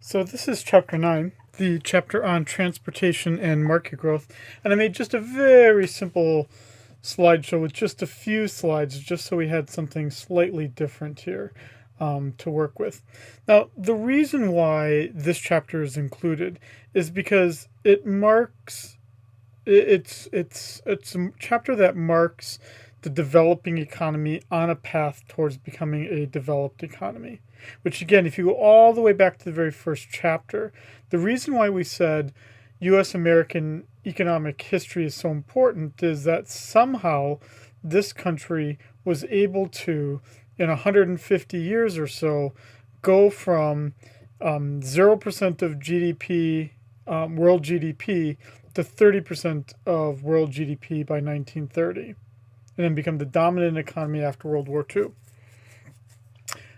So this is Chapter 9, the chapter on transportation and market growth. And I made just a very simple slideshow with just a few slides, just so we had something slightly different here to work with. Now, the reason why this chapter is included is because it's a chapter that marks the developing economy on a path towards becoming a developed economy. Which, again, if you go all the way back to the very first chapter, the reason why we said U.S. American economic history is so important is that somehow this country was able to, in 150 years or so, go from 0% of GDP, world GDP, to 30% of world GDP by 1930, and then become the dominant economy after World War II.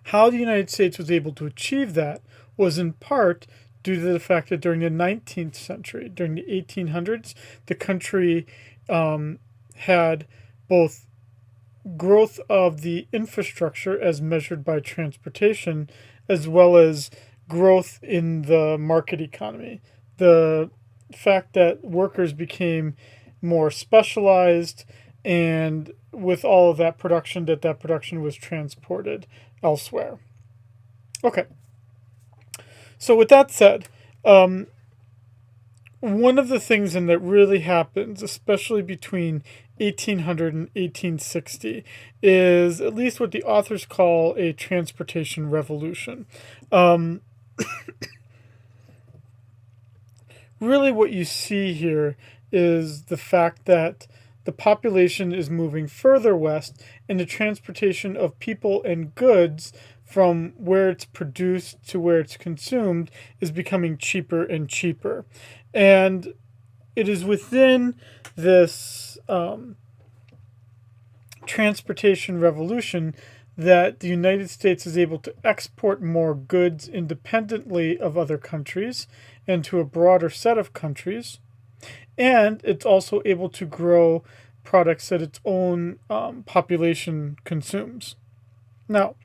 How the United States was able to achieve that was in part due to the fact that during the 19th century, during the 1800s, the country had both growth of the infrastructure as measured by transportation, as well as growth in the market economy. The fact that workers became more specialized, and with all of that production, that production was transported elsewhere. Okay. So with that said, one of the things that really happens, especially between 1800 and 1860, is at least what the authors call a transportation revolution. Really what you see here is the fact that the population is moving further west, and the transportation of people and goods from where it's produced to where it's consumed is becoming cheaper and cheaper. And it is within this transportation revolution that the United States is able to export more goods independently of other countries and to a broader set of countries. And it's also able to grow products that its own population consumes. Now,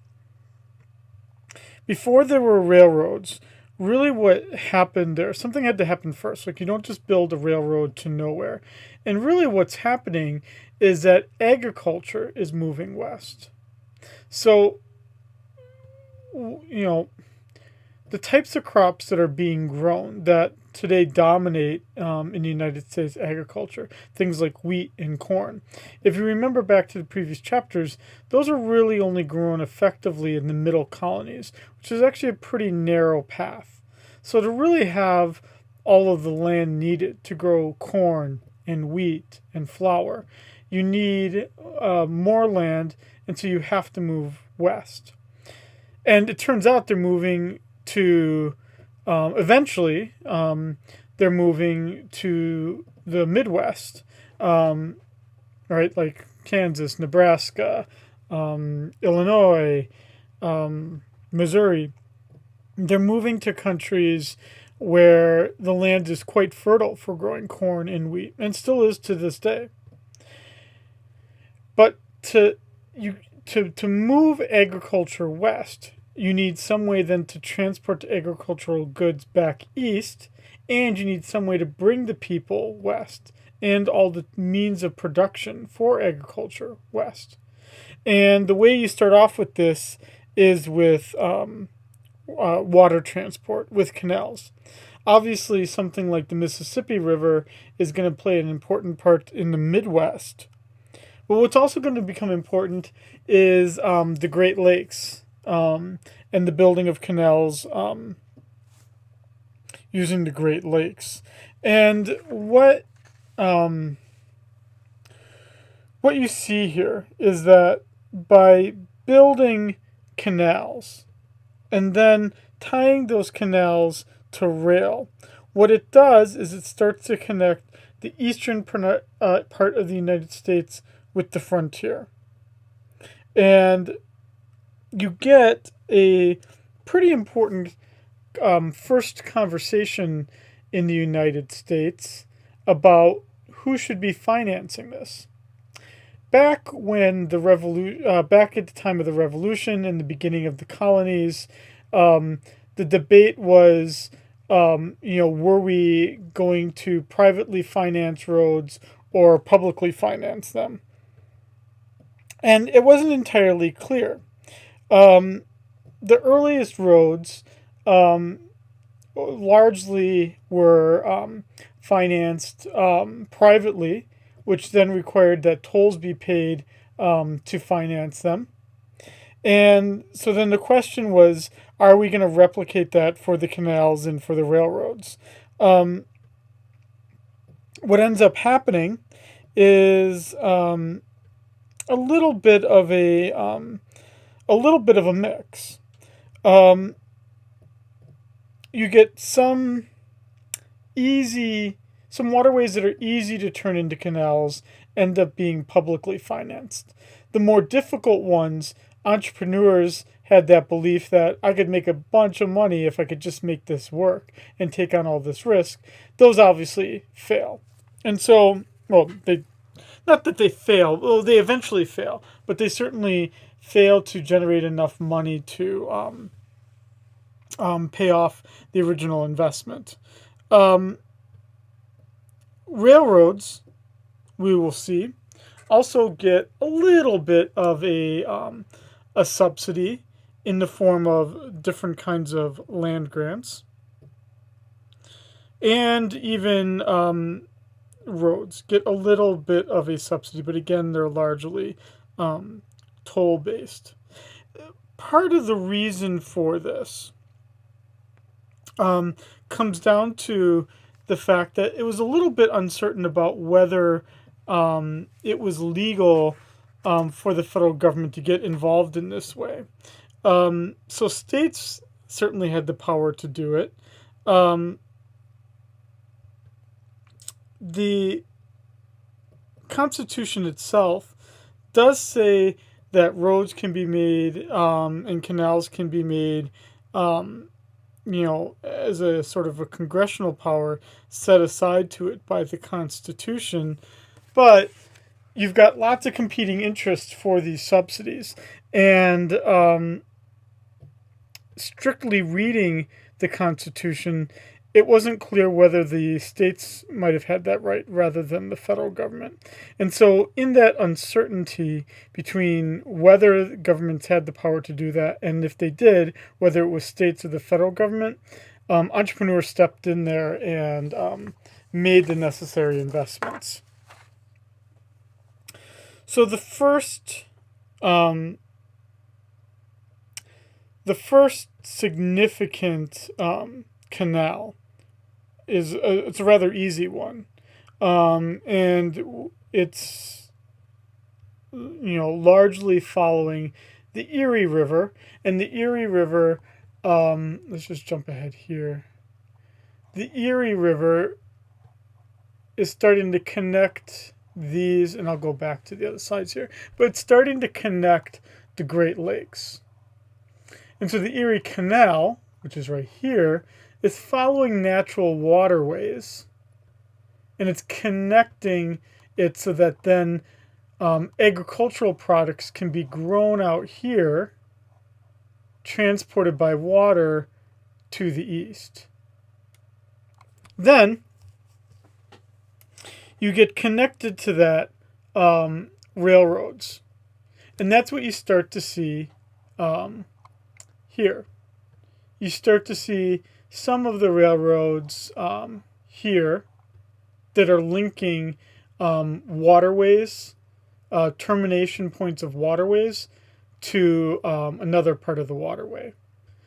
before there were railroads, really what happened there, something had to happen first. Like, you don't just build a railroad to nowhere. And really what's happening is that agriculture is moving west. So, the types of crops that are being grown that today dominate in the United States agriculture, things like wheat and corn. If you remember back to the previous chapters, those are really only grown effectively in the middle colonies, which is actually a pretty narrow path. So to really have all of the land needed to grow corn and wheat and flour, you need more land, and so you have to move west. And it turns out they're moving to eventually they're moving to the Midwest, right? Like Kansas, Nebraska, Illinois, Missouri. They're moving to countries where the land is quite fertile for growing corn and wheat, and still is to this day. But to move agriculture west, you need some way then to transport agricultural goods back east, and you need some way to bring the people west and all the means of production for agriculture west. And the way you start off with this is with water transport, with canals. Obviously, something like the Mississippi River is going to play an important part in the Midwest. But what's also going to become important is the Great Lakes. And the building of canals using the Great Lakes. And what you see here is that by building canals and then tying those canals to rail, what it does is it starts to connect the eastern part of the United States with the frontier. And you get a pretty important first conversation in the United States about who should be financing this. Back when back at the time of the Revolution and the beginning of the colonies, the the debate was, were we going to privately finance roads or publicly finance them? And it wasn't entirely clear. The earliest roads largely were financed privately, which then required that tolls be paid to finance them. And so then the question was, are we going to replicate that for the canals and for the railroads? What ends up happening is a little bit of a mix. You get some waterways that are easy to turn into canals end up being publicly financed. The more difficult ones, entrepreneurs had that belief that I could make a bunch of money if I could just make this work and take on all this risk. Those obviously fail. And so, not that they fail, well, they eventually fail, but they certainly fail to generate enough money to pay off the original investment. Railroads, we will see, also get a little bit of a subsidy in the form of different kinds of land grants. And even roads get a little bit of a subsidy, but again, they're largely toll-based. Part of the reason for this comes down to the fact that it was a little bit uncertain about whether it was legal for the federal government to get involved in this way. So states certainly had the power to do it. The Constitution itself does say that roads can be made and canals can be made, as a sort of a congressional power set aside to it by the Constitution. But you've got lots of competing interests for these subsidies. And strictly reading the Constitution, it wasn't clear whether the states might have had that right rather than the federal government. And so in that uncertainty between whether governments had the power to do that, and if they did, whether it was states or the federal government, entrepreneurs stepped in there and made the necessary investments. So the first significant canal it's a rather easy one, and it's largely following the Erie River. And the Erie River, let's just jump ahead here. The Erie River is starting to connect these, and I'll go back to the other sides here, but it's starting to connect the Great Lakes. And so the Erie Canal, which is right here, is following natural waterways, and it's connecting it so that then agricultural products can be grown out here, transported by water to the east. Then you get connected to that railroads, and that's what you start to see here. You start to see some of the railroads here that are linking waterways, termination points of waterways to another part of the waterway.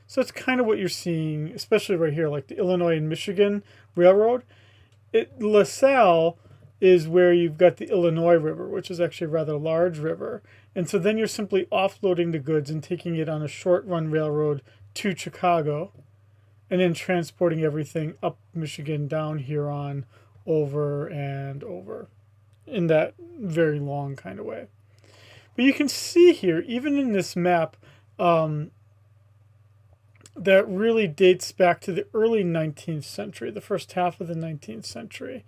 So that's kind of what you're seeing, especially right here, like the Illinois and Michigan Railroad. LaSalle is where you've got the Illinois River, which is actually a rather large river. And so then you're simply offloading the goods and taking it on a short-run railroad to Chicago, and then transporting everything up Michigan, down Huron, over and over, in that very long kind of way. But you can see here, even in this map, that really dates back to the early 19th century, the first half of the 19th century.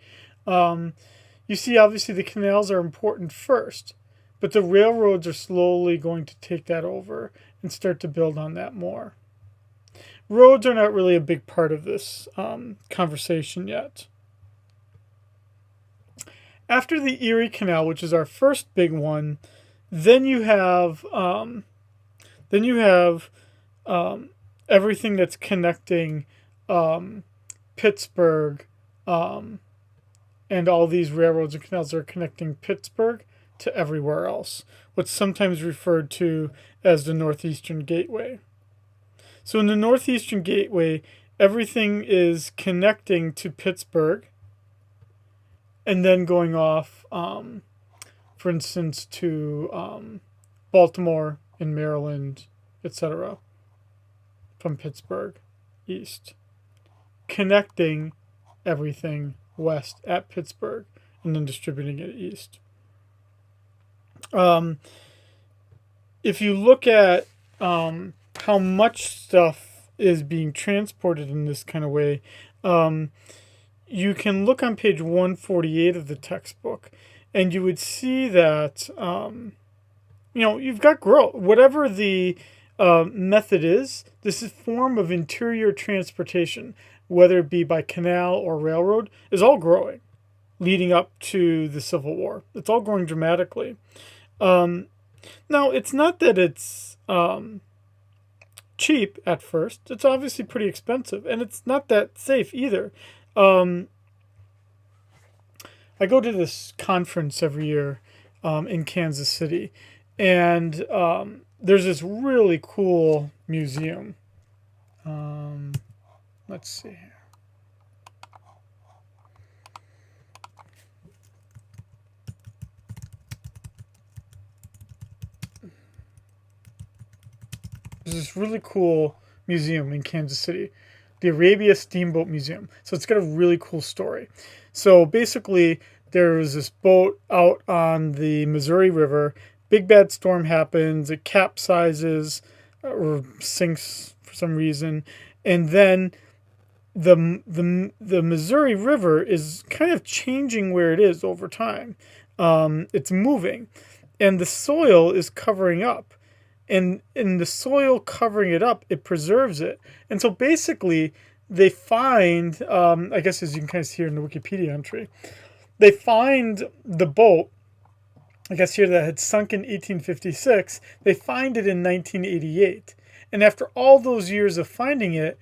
You see, obviously, the canals are important first, but the railroads are slowly going to take that over and start to build on that more. roads are not really a big part of this conversation yet. After the Erie Canal, which is our first big one, then you have everything that's connecting Pittsburgh, and all these railroads and canals are connecting Pittsburgh to everywhere else, what's sometimes referred to as the Northeastern Gateway. So in the Northeastern Gateway, everything is connecting to Pittsburgh and then going off, for instance, to Baltimore and Maryland, etc., from Pittsburgh east, connecting everything west at Pittsburgh and then distributing it east. If you look at how much stuff is being transported in this kind of way, you can look on page 148 of the textbook, and you would see that you've got growth. Whatever the method is, this is form of interior transportation, whether it be by canal or railroad, is all growing leading up to the Civil War. It's all growing dramatically. Now, it's not that it's cheap at first. It's obviously pretty expensive, and it's not that safe either. I go to this conference every year in Kansas City, and there's this really cool museum. Let's see here. There's this really cool museum in Kansas City, the Arabia Steamboat Museum. So it's got a really cool story. So basically, there was this boat out on the Missouri River. Big bad storm happens. It capsizes or sinks for some reason, and then the Missouri River is kind of changing where it is over time. It's moving, and the soil is covering up. And in the soil covering it up, it preserves it. And so basically, they find, I guess as you can kind of see here in the Wikipedia entry, they find the boat, I guess here that had sunk in 1856, they find it in 1988. And after all those years of finding it,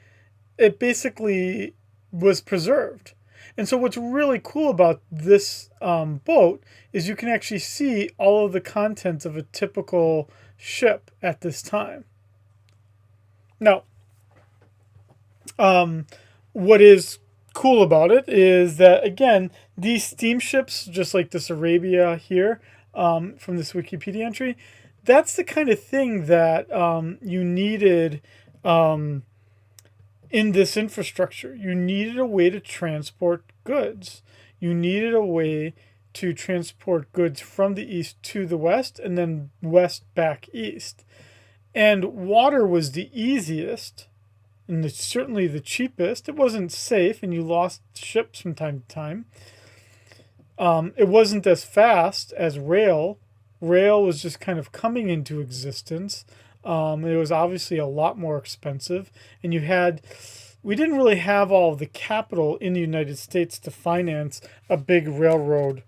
it basically was preserved. And so what's really cool about this boat is you can actually see all of the contents of a typical ship at this time. Now, what is cool about it is that, again, these steamships, just like this Arabia here from this Wikipedia entry, that's the kind of thing that you needed in this infrastructure. You needed a way to transport goods. You needed a way to transport goods from the east to the west and then west back east. And water was the easiest and certainly the cheapest. It wasn't safe and you lost ships from time to time. It wasn't as fast as rail. Rail was just kind of coming into existence. It was obviously a lot more expensive. And we didn't really have all of the capital in the United States to finance a big railroad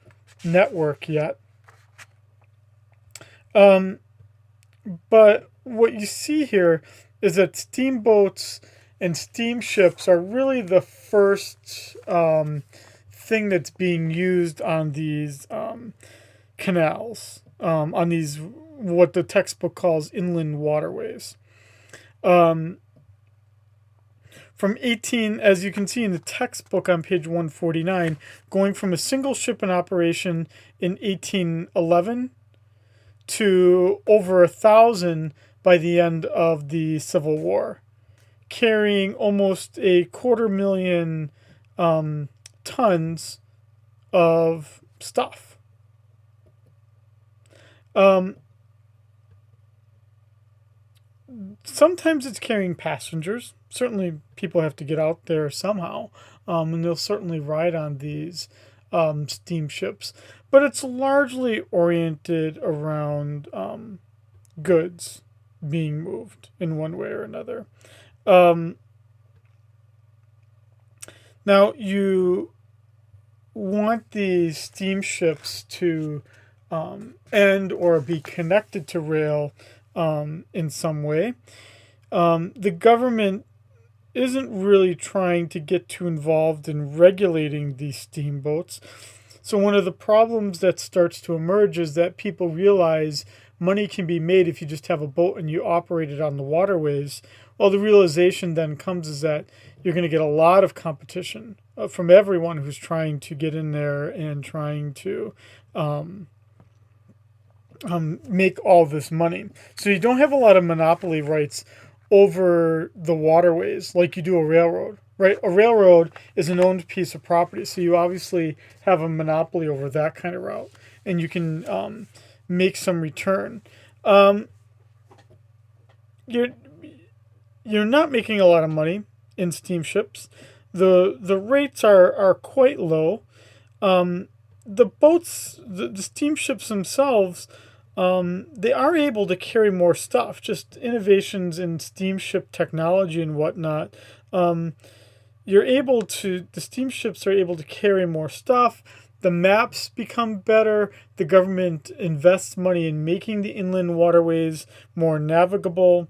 network yet. But what you see here is that steamboats and steamships are really the first thing that's being used on these canals, on these what the textbook calls inland waterways. As you can see in the textbook on page 149, going from a single ship in operation in 1811 to over 1,000 by the end of the Civil War, carrying almost 250,000 tons of stuff. Sometimes it's carrying passengers. Certainly people have to get out there somehow, and they'll certainly ride on these steamships. But it's largely oriented around goods being moved in one way or another. Now, you want these steamships to end or be connected to rail in some way. The government isn't really trying to get too involved in regulating these steamboats. So, one of the problems that starts to emerge is that people realize money can be made if you just have a boat and you operate it on the waterways. Well, the realization then comes is that you're going to get a lot of competition from everyone who's trying to get in there and trying to make all this money. So you don't have a lot of monopoly rights over the waterways like you do a railroad, right? A railroad is an owned piece of property, so you obviously have a monopoly over that kind of route, and you can make some return. Um, you're you're not making a lot of money in steamships. The rates are quite low. The boats, the steamships themselves, they are able to carry more stuff. Just innovations in steamship technology and whatnot. The steamships are able to carry more stuff. The maps become better. The government invests money in making the inland waterways more navigable.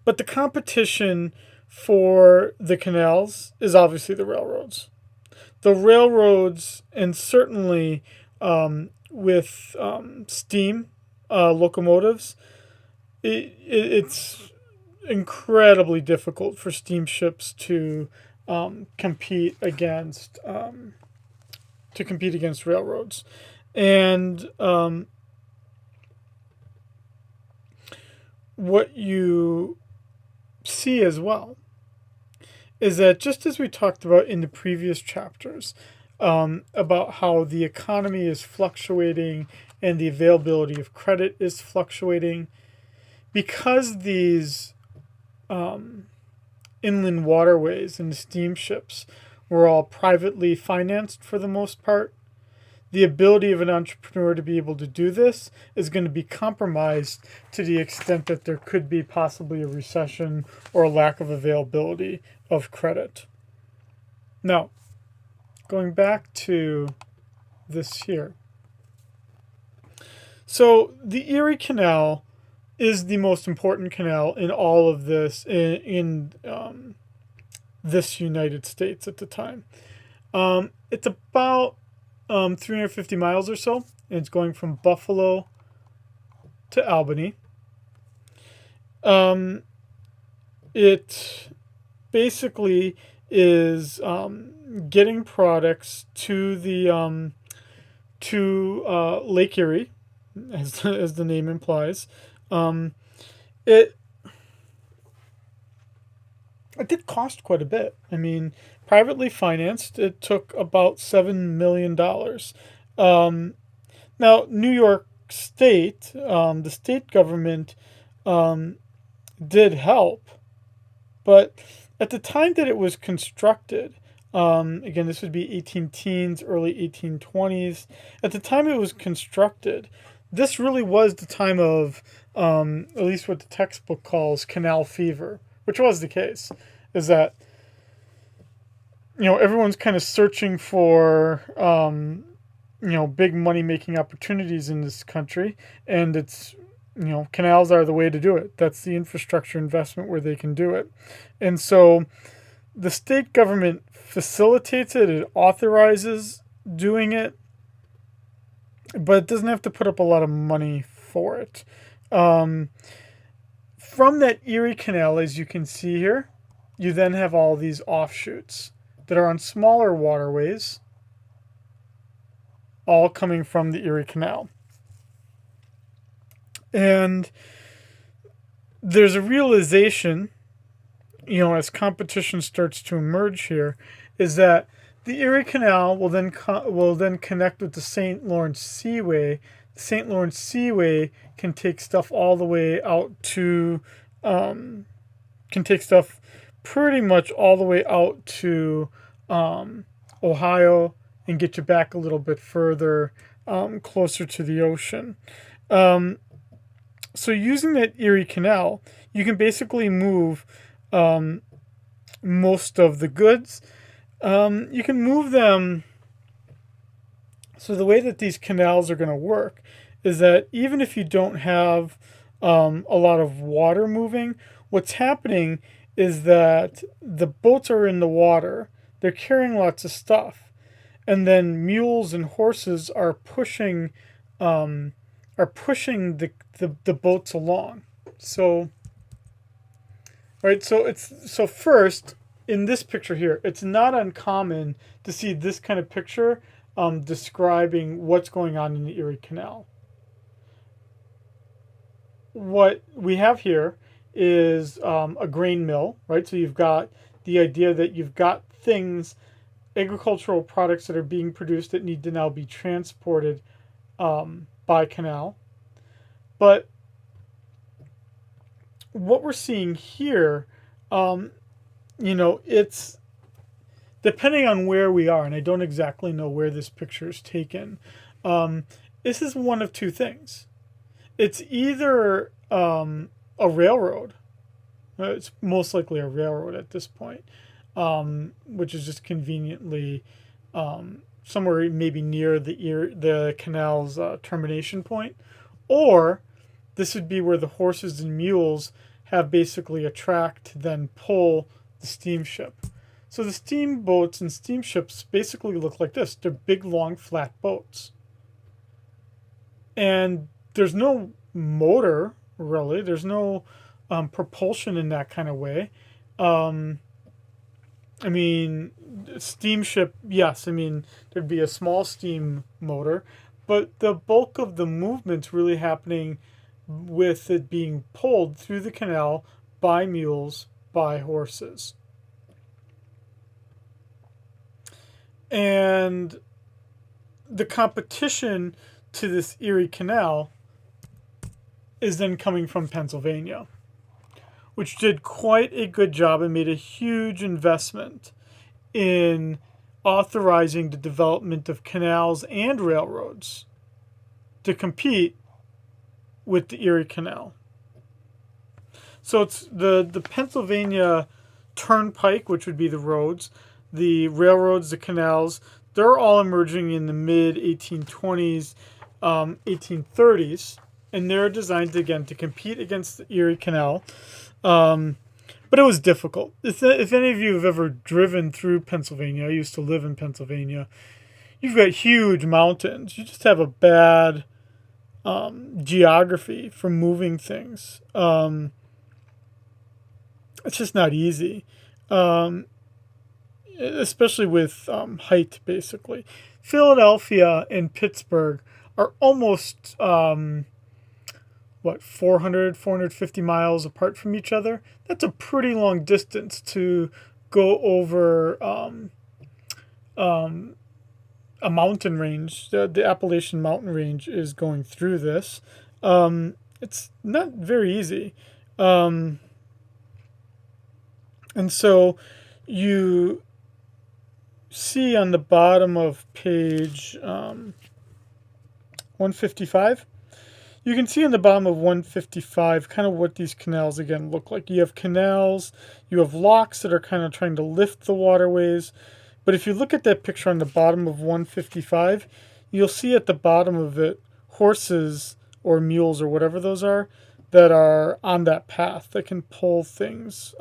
But the competition for the canals is obviously the railroads. The railroads, and certainly with steam locomotives, it's incredibly difficult for steamships to compete against railroads, and what you see as well is that, just as we talked about in the previous chapters, about how the economy is fluctuating and the availability of credit is fluctuating, because these inland waterways and the steamships were all privately financed for the most part, the ability of an entrepreneur to be able to do this is going to be compromised to the extent that there could be possibly a recession or a lack of availability of credit. Now, going back to this here. So, the Erie Canal is the most important canal in all of this, in this United States at the time. It's about 350 miles or so, and it's going from Buffalo to Albany. It basically is getting products to the Lake Erie, as the name implies. It it did cost quite a bit. I mean, privately financed, it took about $7 million. Now, New York State, the state government, did help, but at the time that it was constructed, again, this would be 18 teens, early 1820s. At the time it was constructed, this really was the time of, at least what the textbook calls, canal fever, which was the case, is that, everyone's kind of searching for, big money making opportunities in this country, and it's, canals are the way to do it. That's the infrastructure investment where they can do it. And so the state government facilitates it, it authorizes doing it, but it doesn't have to put up a lot of money for it. From that Erie Canal, as you can see here, you then have all these offshoots that are on smaller waterways, all coming from the Erie Canal. And there's a realization, as competition starts to emerge here, is that the Erie Canal will then connect with the St. Lawrence Seaway. The St. Lawrence Seaway can take stuff all the way out to, can take stuff pretty much all the way out to Ohio and get you back a little bit further, closer to the ocean. So using that Erie Canal, you can basically move most of the goods. You can move them. So the way that these canals are going to work is that even if you don't have a lot of water moving, what's happening is that the boats are in the water. They're carrying lots of stuff, and then mules and horses are pushing the boats along. So right, so first in this picture here, it's not uncommon to see this kind of picture describing what's going on in the Erie Canal. What we have here is a grain mill, right? So you've got the idea that you've got things, agricultural products that are being produced that need to now be transported by canal. But what we're seeing here, it's depending on where we are, and I don't exactly know where this picture is taken. This is one of two things. It's either a railroad. It's most likely a railroad at this point, which is just conveniently somewhere maybe near the canal's termination point, or this would be where the horses and mules have basically a track to then pull the steamship. So the steamboats and steamships basically look like this. They're big, long, flat boats. And there's no motor, really. There's no propulsion in that kind of way. Steamship, yes. There'd be a small steam motor. But the bulk of the movement's really happening with it being pulled through the canal by mules, by horses. And the competition to this Erie Canal is then coming from Pennsylvania, which did quite a good job and made a huge investment in authorizing the development of canals and railroads to compete with the Erie Canal. So it's the Pennsylvania Turnpike, which would be the roads, the railroads, the canals, they're all emerging in the mid-1820s, 1830s, and they're designed, again, to compete against the Erie Canal. But it was difficult. If any of you have ever driven through Pennsylvania, I used to live in Pennsylvania, you've got huge mountains. You just have a bad geography for moving things. It's just not easy. Especially with height, basically. Philadelphia and Pittsburgh are almost, 450 miles apart from each other? That's a pretty long distance to go over a mountain range. The Appalachian Mountain Range is going through this. It's not very easy. And so you see on the bottom of page 155, you can see on the bottom of 155 kind of what these canals again look like. You have canals, you have locks that are kind of trying to lift the waterways. But if you look at that picture on the bottom of 155, you'll see at the bottom of it horses or mules or whatever those are that are on that path that can pull things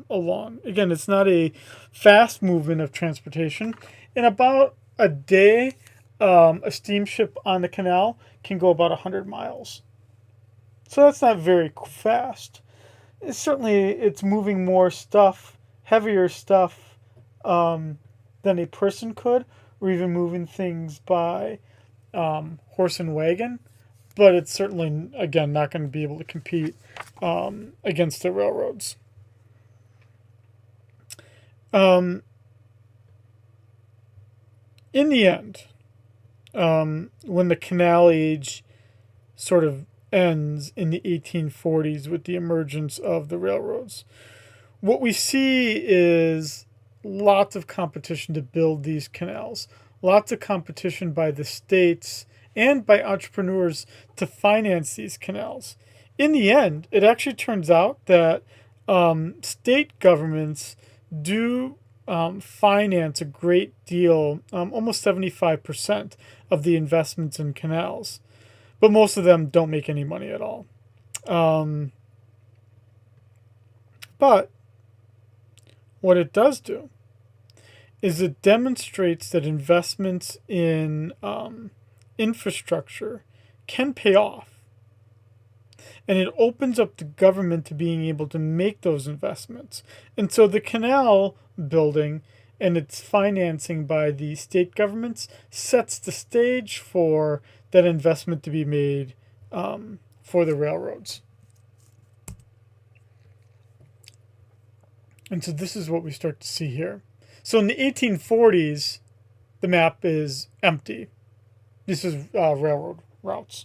along. Again, it's not a fast movement of transportation. In about a day, a steamship on the canal can go about 100 miles. So that's not very fast. It's moving more stuff, heavier stuff than a person could, or even moving things by horse and wagon. But it's certainly, again, not going to be able to compete against the railroads. In the end, when the canal age sort of ends in the 1840s with the emergence of the railroads, what we see is lots of competition to build these canals, lots of competition by the states and by entrepreneurs to finance these canals. In the end, it actually turns out that state governments do finance a great deal, almost 75% of the investments in canals, but most of them don't make any money at all. But what it does do is it demonstrates that investments in infrastructure can pay off. And it opens up the government to being able to make those investments. And so the canal building and its financing by the state governments sets the stage for that investment to be made for the railroads. And so this is what we start to see here. So in the 1840s, the map is empty. This is railroad routes.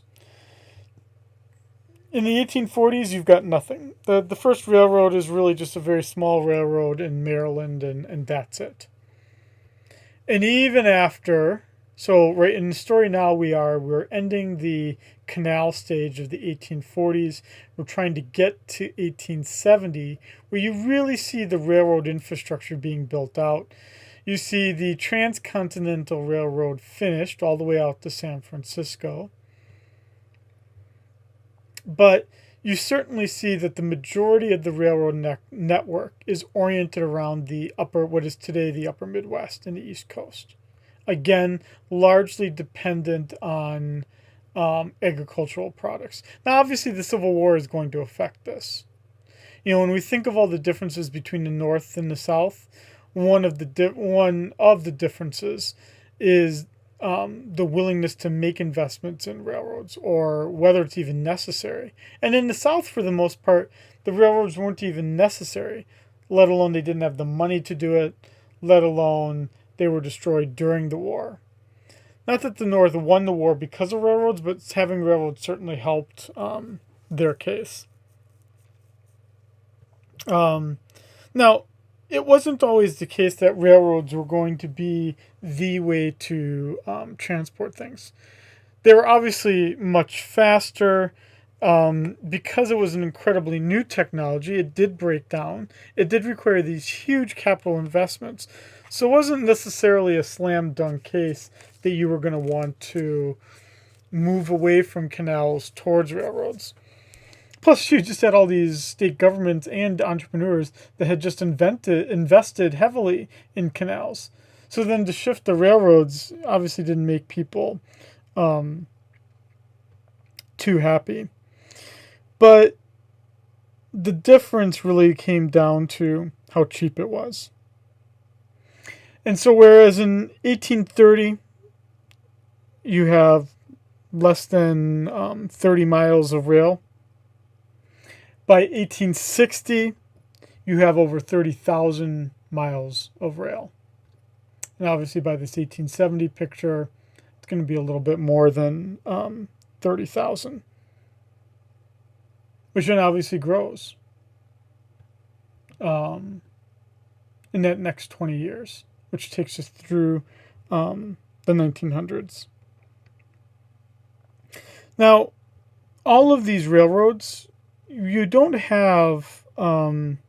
In the 1840s, you've got nothing. The first railroad is really just a very small railroad in Maryland, and that's it. And even after, so right in the story now we're ending the canal stage of the 1840s. We're trying to get to 1870, where you really see the railroad infrastructure being built out. You see the Transcontinental Railroad finished all the way out to San Francisco. But you certainly see that the majority of the railroad network is oriented around the what is today the upper Midwest and the East Coast. Again, largely dependent on agricultural products. Now, obviously, the Civil War is going to affect this. You know, when we think of all the differences between the North and the South, one of the differences is the willingness to make investments in railroads, or whether it's even necessary. And in the South, for the most part, the railroads weren't even necessary, let alone they didn't have the money to do it, let alone they were destroyed during the war. Not that the North won the war because of railroads, but having railroads certainly helped their case. Now, it wasn't always the case that railroads were going to be the way to transport things. They were obviously much faster. Because it was an incredibly new technology, it did break down. It did require these huge capital investments. So it wasn't necessarily a slam dunk case that you were going to want to move away from canals towards railroads. Plus, you just had all these state governments and entrepreneurs that had just invested heavily in canals. So then to shift the railroads obviously didn't make people too happy. But the difference really came down to how cheap it was. And so whereas in 1830, you have less than 30 miles of rail, by 1860, you have over 30,000 miles of rail. And obviously by this 1870 picture, it's going to be a little bit more than 30,000. Which then obviously grows in that next 20 years, which takes us through the 1900s. Now, all of these railroads, you don't have, in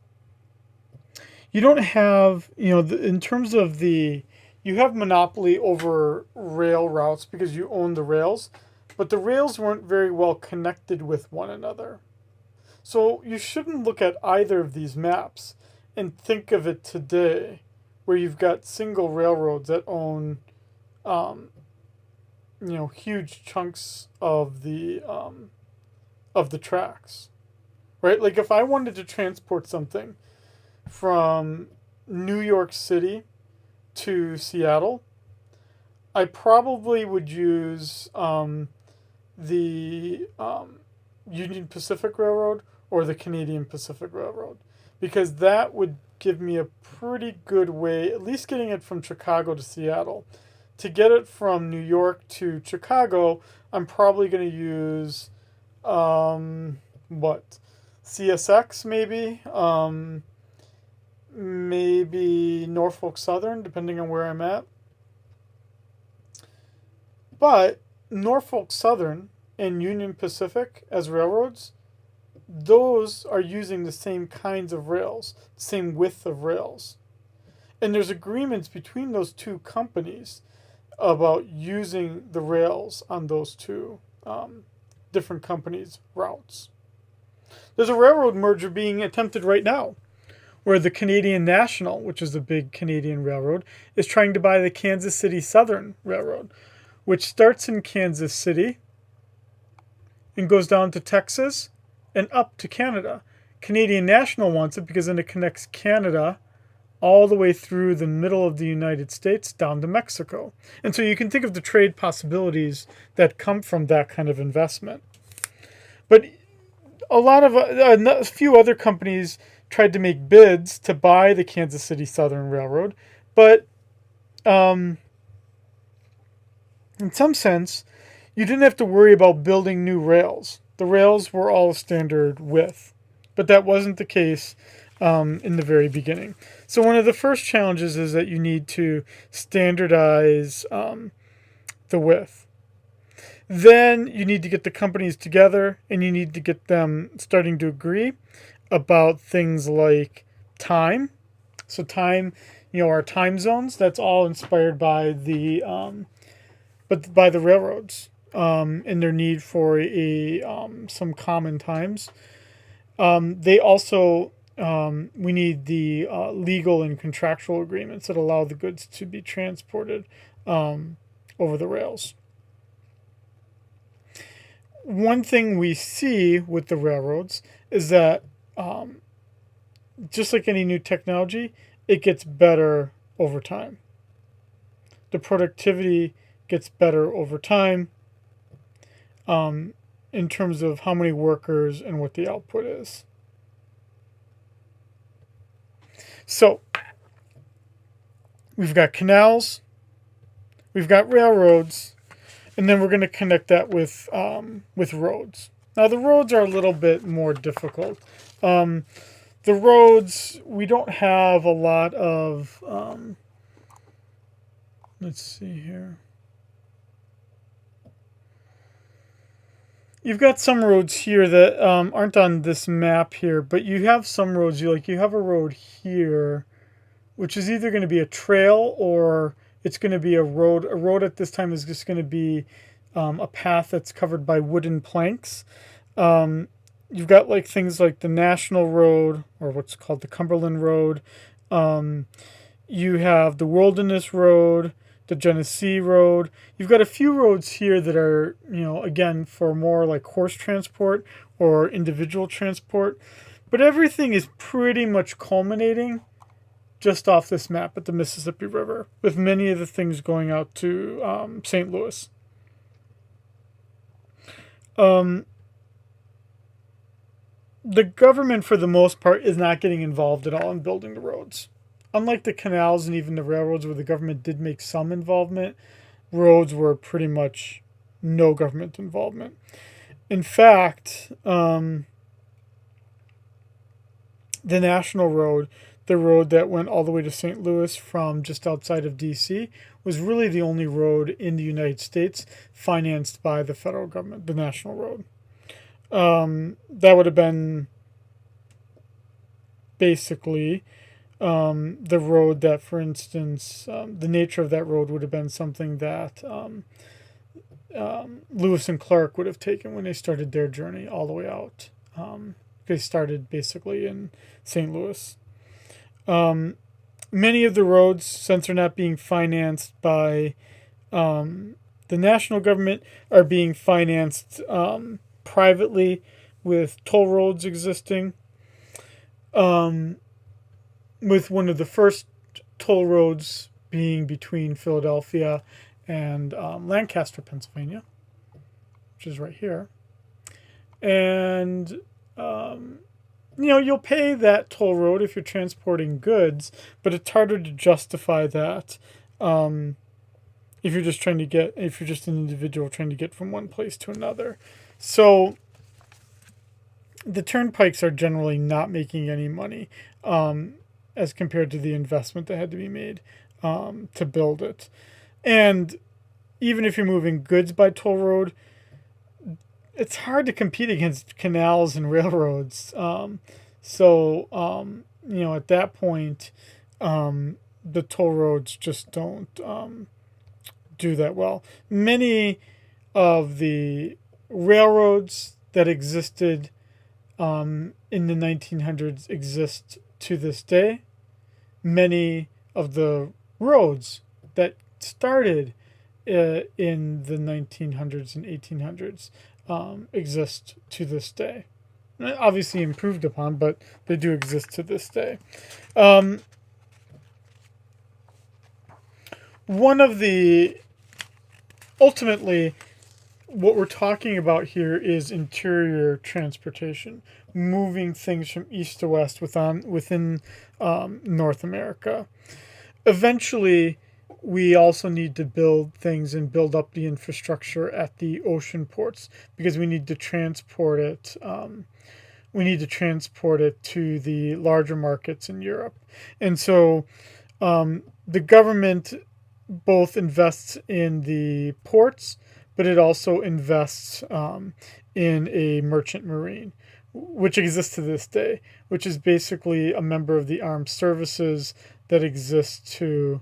terms of you have monopoly over rail routes because you own the rails, but the rails weren't very well connected with one another. So you shouldn't look at either of these maps and think of it today where you've got single railroads that own, huge chunks of the tracks, right? Like if I wanted to transport something from New York City to Seattle, I probably would use the Union Pacific Railroad or the Canadian Pacific Railroad, because that would give me a pretty good way, at least getting it from Chicago to Seattle. To get it from New York to Chicago, I'm probably going to use, CSX maybe, maybe Norfolk Southern, depending on where I'm at. But Norfolk Southern and Union Pacific as railroads, those are using the same kinds of rails, the same width of rails. And there's agreements between those two companies about using the rails on those two different companies' routes. There's a railroad merger being attempted right now, where the Canadian National, which is the big Canadian railroad, is trying to buy the Kansas City Southern Railroad, which starts in Kansas City and goes down to Texas and up to Canada. Canadian National wants it because then it connects Canada all the way through the middle of the United States down to Mexico. And so you can think of the trade possibilities that come from that kind of investment. But a few other companies tried to make bids to buy the Kansas City Southern Railroad, but in some sense, you didn't have to worry about building new rails. The rails were all standard width, but that wasn't the case in the very beginning. So one of the first challenges is that you need to standardize the width. Then you need to get the companies together and you need to get them starting to agree about things like time. So time, our time zones, that's all inspired by the by the railroads and their need for some common times. They also we need the legal and contractual agreements that allow the goods to be transported over the rails. One thing we see with the railroads is that just like any new technology, it gets better over time. The productivity gets better over time in terms of how many workers and what the output is. So we've got canals, we've got railroads, and then we're going to connect that with roads. Now the roads are a little bit more difficult. The roads, we don't have a lot of, let's see here. You've got some roads here that aren't on this map here, but you have some roads, you have a road here, which is either going to be a trail or it's going to be a road. A road at this time is just going to be a path that's covered by wooden planks. You've got things like the National Road, or what's called the Cumberland Road. You have the Wilderness Road, the Genesee Road. You've got a few roads here that are, again, for more like horse transport or individual transport. But everything is pretty much culminating just off this map at the Mississippi River, with many of the things going out to St. Louis. The government, for the most part, is not getting involved at all in building the roads. Unlike the canals and even the railroads where the government did make some involvement, roads were pretty much no government involvement. In fact, the National Road, the road that went all the way to St. Louis from just outside of D.C., was really the only road in the United States financed by the federal government, the National Road. That would have been basically the road that, for instance, the nature of that road would have been something that Lewis and Clark would have taken when they started their journey all the way out. They started basically in St. Louis. Many of the roads, since they're not being financed by the national government, are being financed privately with toll roads existing. With one of the first toll roads being between Philadelphia and Lancaster, Pennsylvania, which is right here. And, you'll pay that toll road if you're transporting goods, but it's harder to justify that if you're just an individual trying to get from one place to another. So the turnpikes are generally not making any money as compared to the investment that had to be made to build it. And even if you're moving goods by toll road, it's hard to compete against canals and railroads. At that point, the toll roads just don't do that well. Many of the railroads that existed in the 1900s exist to this day. Many of the roads that started in the 1900s and 1800s exist to this day. Obviously improved upon, but they do exist to this day. One of the ultimately, what we're talking about here is interior transportation, moving things from east to west within North America. Eventually, we also need to build things and build up the infrastructure at the ocean ports because we need to transport it. To the larger markets in Europe, and so the government both invests in the ports, but it also invests in a merchant marine, which exists to this day, which is basically a member of the armed services that exists to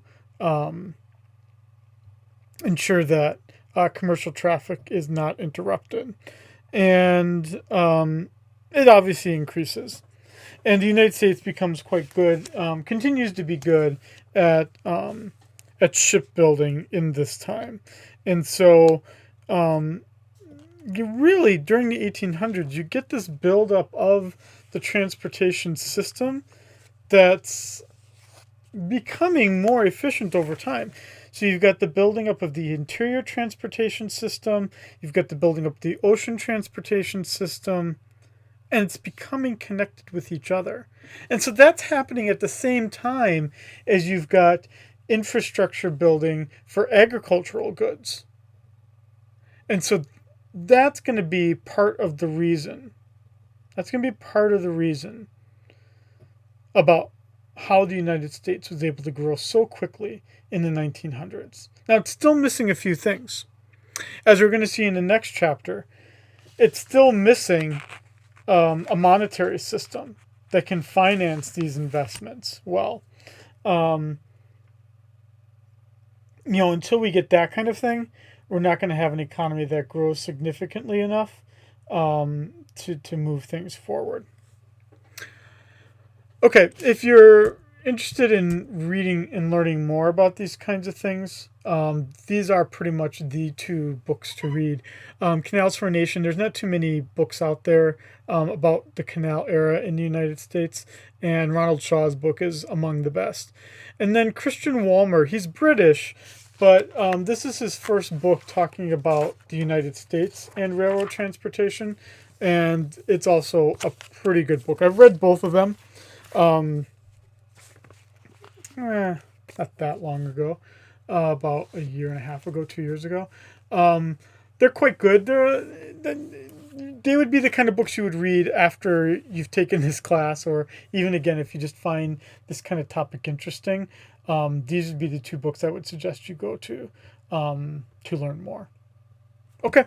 ensure that commercial traffic is not interrupted. And it obviously increases. And the United States becomes quite good, continues to be good at shipbuilding in this time. And so you really, during the 1800s, you get this buildup of the transportation system that's becoming more efficient over time. So you've got the building up of the interior transportation system, you've got the building up of the ocean transportation system, and it's becoming connected with each other. And so that's happening at the same time as you've got infrastructure building for agricultural goods. And so that's going to be part of the reason. That's going to be part of the reason about how the United States was able to grow so quickly in the 1900s. Now, it's still missing a few things. As we're going to see in the next chapter, it's still missing a monetary system that can finance these investments well. Until we get that kind of thing, we're not going to have an economy that grows significantly enough to move things forward. Okay, if you're interested in reading and learning more about these kinds of things, these are pretty much the two books to read. Canals for a Nation, there's not too many books out there about the canal era in the United States, and Ronald Shaw's book is among the best. And then Christian Walmer, he's British, but this is his first book talking about the United States and railroad transportation, and it's also a pretty good book. I've read both of them. Not that long ago, about a year and a half ago, 2 years ago. They're quite good. They would be the kind of books you would read after you've taken this class, or even again if you just find this kind of topic interesting. These would be the two books I would suggest you go to learn more. Okay.